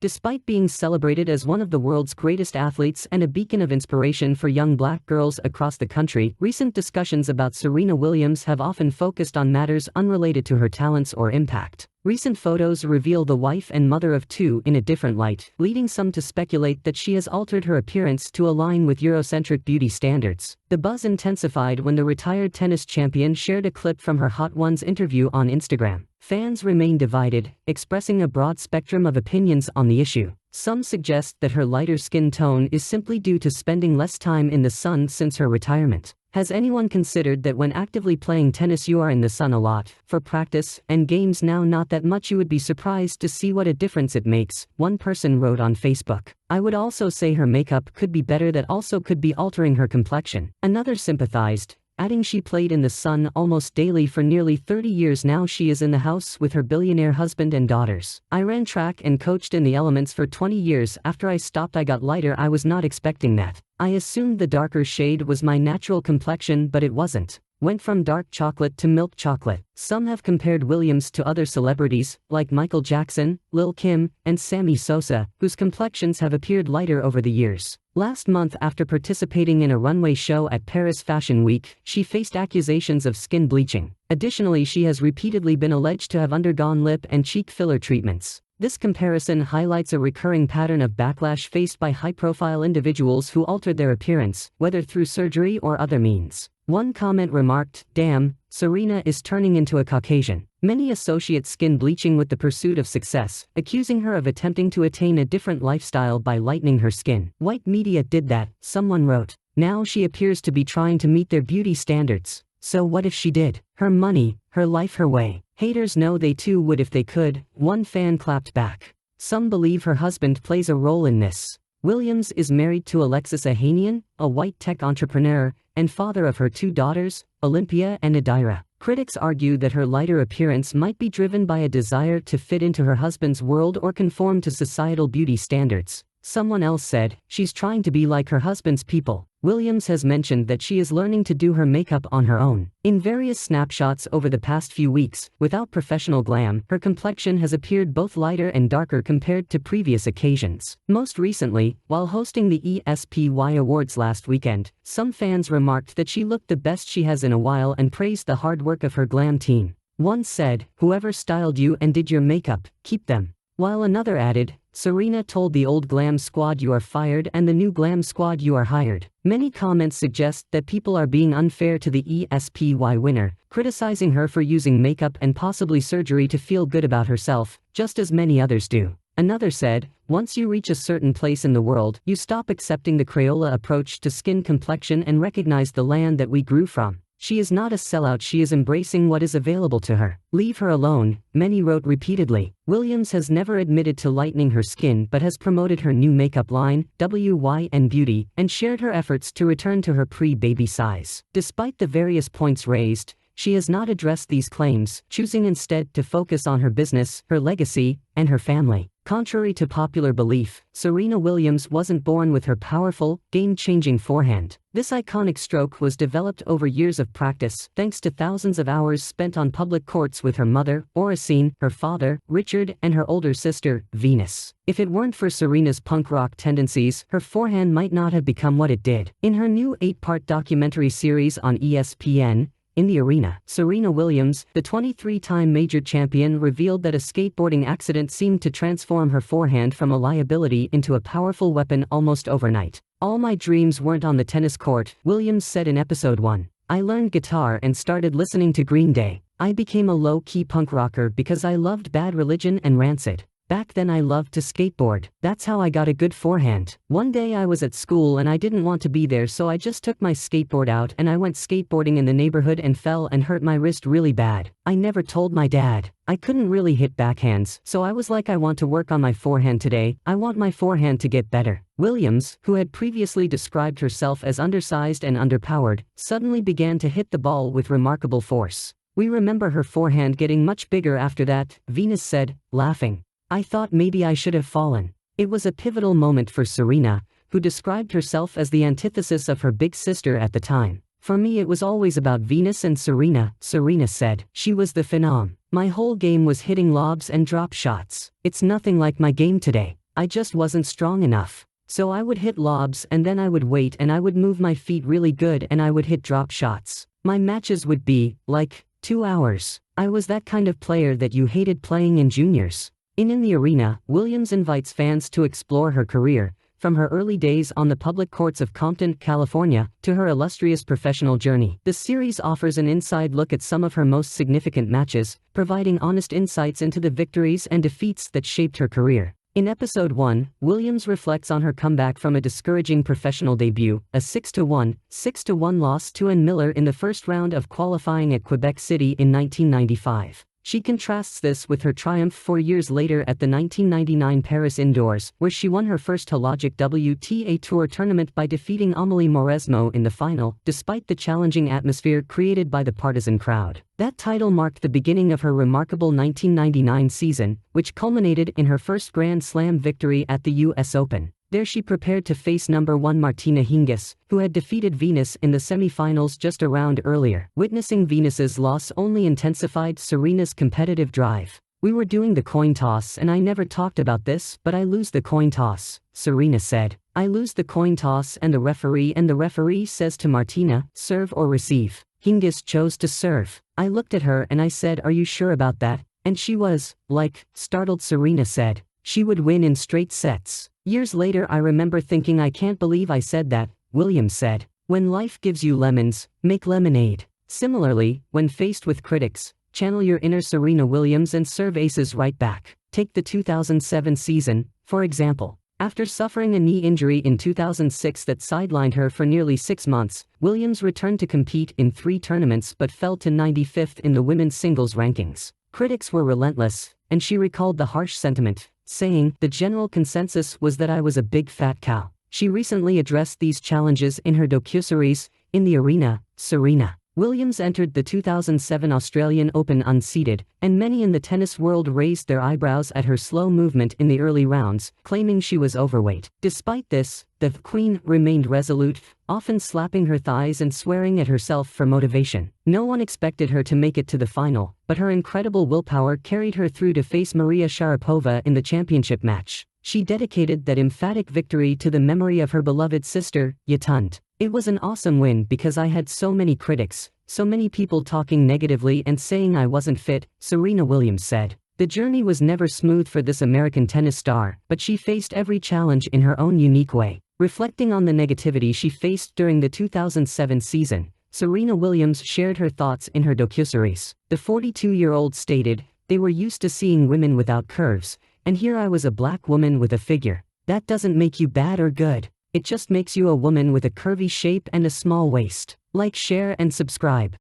Despite being celebrated as one of the world's greatest athletes and a beacon of inspiration for young black girls across the country, recent discussions about Serena Williams have often focused on matters unrelated to her talents or impact. Recent photos reveal the wife and mother of two in a different light, leading some to speculate that she has altered her appearance to align with Eurocentric beauty standards. The buzz intensified when the retired tennis champion shared a clip from her Hot Ones interview on Instagram. Fans remain divided, expressing a broad spectrum of opinions on the issue. Some suggest that her lighter skin tone is simply due to spending less time in the sun since her retirement. Has anyone considered that when actively playing tennis you are in the sun a lot, for practice, and games now not that much? You would be surprised to see what a difference it makes, one person wrote on Facebook. I would also say her makeup could be better, that also could be altering her complexion. Another sympathized, adding she played in the sun almost daily for nearly 30 years now. She is in the house with her billionaire husband and daughters. I ran track and coached in the elements for 20 years. After I stopped I got lighter. I was not expecting that. I assumed the darker shade was my natural complexion, but it wasn't. Went from dark chocolate to milk chocolate. Some have compared Williams to other celebrities, like Michael Jackson, Lil' Kim, and Sammy Sosa, whose complexions have appeared lighter over the years. Last month, after participating in a runway show at Paris Fashion Week, she faced accusations of skin bleaching. Additionally, she has repeatedly been alleged to have undergone lip and cheek filler treatments. This comparison highlights a recurring pattern of backlash faced by high-profile individuals who altered their appearance, whether through surgery or other means. One comment remarked, "Damn, Serena is turning into a Caucasian." Many associate skin bleaching with the pursuit of success, accusing her of attempting to attain a different lifestyle by lightening her skin. "White media did that," someone wrote. "Now she appears to be trying to meet their beauty standards. So what if she did? Her money, her life, her way. Haters know they too would if they could," one fan clapped back. Some believe her husband plays a role in this. Williams is married to Alexis Ohanian, a white tech entrepreneur, and father of her two daughters, Olympia and Adira. Critics argue that her lighter appearance might be driven by a desire to fit into her husband's world or conform to societal beauty standards. Someone else said, "She's trying to be like her husband's people." Williams has mentioned that she is learning to do her makeup on her own. In various snapshots over the past few weeks, without professional glam, her complexion has appeared both lighter and darker compared to previous occasions. Most recently, while hosting the ESPY Awards last weekend, some fans remarked that she looked the best she has in a while and praised the hard work of her glam team. One said, "Whoever styled you and did your makeup, keep them." While another added, "Serena told the old glam squad you are fired and the new glam squad you are hired." Many comments suggest that people are being unfair to the ESPY winner, criticizing her for using makeup and possibly surgery to feel good about herself, just as many others do. Another said, "Once you reach a certain place in the world, you stop accepting the Crayola approach to skin complexion and recognize the land that we grew from. She is not a sellout, she is embracing what is available to her. Leave her alone," many wrote repeatedly. Williams has never admitted to lightening her skin but has promoted her new makeup line, WYN Beauty, and shared her efforts to return to her pre-baby size. Despite the various points raised, she has not addressed these claims, choosing instead to focus on her business, her legacy, and her family. Contrary to popular belief, Serena Williams wasn't born with her powerful, game-changing forehand. This iconic stroke was developed over years of practice, thanks to thousands of hours spent on public courts with her mother, Oracene, her father, Richard, and her older sister, Venus. If it weren't for Serena's punk rock tendencies, her forehand might not have become what it did. In her new 8-part documentary series on ESPN, In the Arena, Serena Williams, the 23-time major champion, revealed that a skateboarding accident seemed to transform her forehand from a liability into a powerful weapon almost overnight. "All my dreams weren't on the tennis court," Williams said in episode 1. "I learned guitar and started listening to Green Day. I became a low-key punk rocker because I loved Bad Religion and Rancid. Back then I loved to skateboard. That's how I got a good forehand. One day I was at school and I didn't want to be there, so I just took my skateboard out and I went skateboarding in the neighborhood and fell and hurt my wrist really bad. I never told my dad. I couldn't really hit backhands, so I was like, I want to work on my forehand today. I want my forehand to get better." Williams, who had previously described herself as undersized and underpowered, suddenly began to hit the ball with remarkable force. "We remember her forehand getting much bigger after that," Venus said, laughing. "I thought maybe I should have fallen." It was a pivotal moment for Serena, who described herself as the antithesis of her big sister at the time. "For me it was always about Venus and Serena," Serena said. "She was the phenom. My whole game was hitting lobs and drop shots. It's nothing like my game today. I just wasn't strong enough. So I would hit lobs and then I would wait and I would move my feet really good and I would hit drop shots. My matches would be, like, 2 hours. I was that kind of player that you hated playing in juniors. In the arena, Williams invites fans to explore her career, from her early days on the public courts of Compton, California, to her illustrious professional journey. The series offers an inside look at some of her most significant matches, providing honest insights into the victories and defeats that shaped her career. In Episode 1, Williams reflects on her comeback from a discouraging professional debut, a 6-1 loss to Ann Miller in the first round of qualifying at Quebec City in 1995. She contrasts this with her triumph 4 years later at the 1999 Paris Indoors, where she won her first Hologic WTA Tour tournament by defeating Amelie Mauresmo in the final, despite the challenging atmosphere created by the partisan crowd. That title marked the beginning of her remarkable 1999 season, which culminated in her first Grand Slam victory at the US Open. There she prepared to face number 1 Martina Hingis, who had defeated Venus in the semi-finals just a round earlier. Witnessing Venus's loss only intensified Serena's competitive drive. "We were doing the coin toss and I never talked about this, but I lose the coin toss," Serena said. "I lose the coin toss and the referee says to Martina, serve or receive. Hingis chose to serve. I looked at her and I said, are you sure about that? And she was, like, startled," Serena said. She would win in straight sets. "Years later I remember thinking I can't believe I said that," Williams said. "When life gives you lemons, make lemonade." Similarly, when faced with critics, channel your inner Serena Williams and serve aces right back. Take the 2007 season, for example. After suffering a knee injury in 2006 that sidelined her for nearly 6 months, Williams returned to compete in 3 tournaments but fell to 95th in the women's singles rankings. Critics were relentless, and she recalled the harsh sentiment, saying, "The general consensus was that I was a big fat cow." She recently addressed these challenges in her docuseries, In the Arena, Serena. Williams entered the 2007 Australian Open unseeded, and many in the tennis world raised their eyebrows at her slow movement in the early rounds, claiming she was overweight. Despite this, the Queen remained resolute, often slapping her thighs and swearing at herself for motivation. No one expected her to make it to the final, but her incredible willpower carried her through to face Maria Sharapova in the championship match. She dedicated that emphatic victory to the memory of her beloved sister, Yetunde. "It was an awesome win because I had so many critics, so many people talking negatively and saying I wasn't fit," Serena Williams said. The journey was never smooth for this American tennis star, but she faced every challenge in her own unique way. Reflecting on the negativity she faced during the 2007 season, Serena Williams shared her thoughts in her docuseries. The 42-year-old stated, "They were used to seeing women without curves, and here I was a black woman with a figure. That doesn't make you bad or good. It just makes you a woman with a curvy shape and a small waist." Like, share, and subscribe.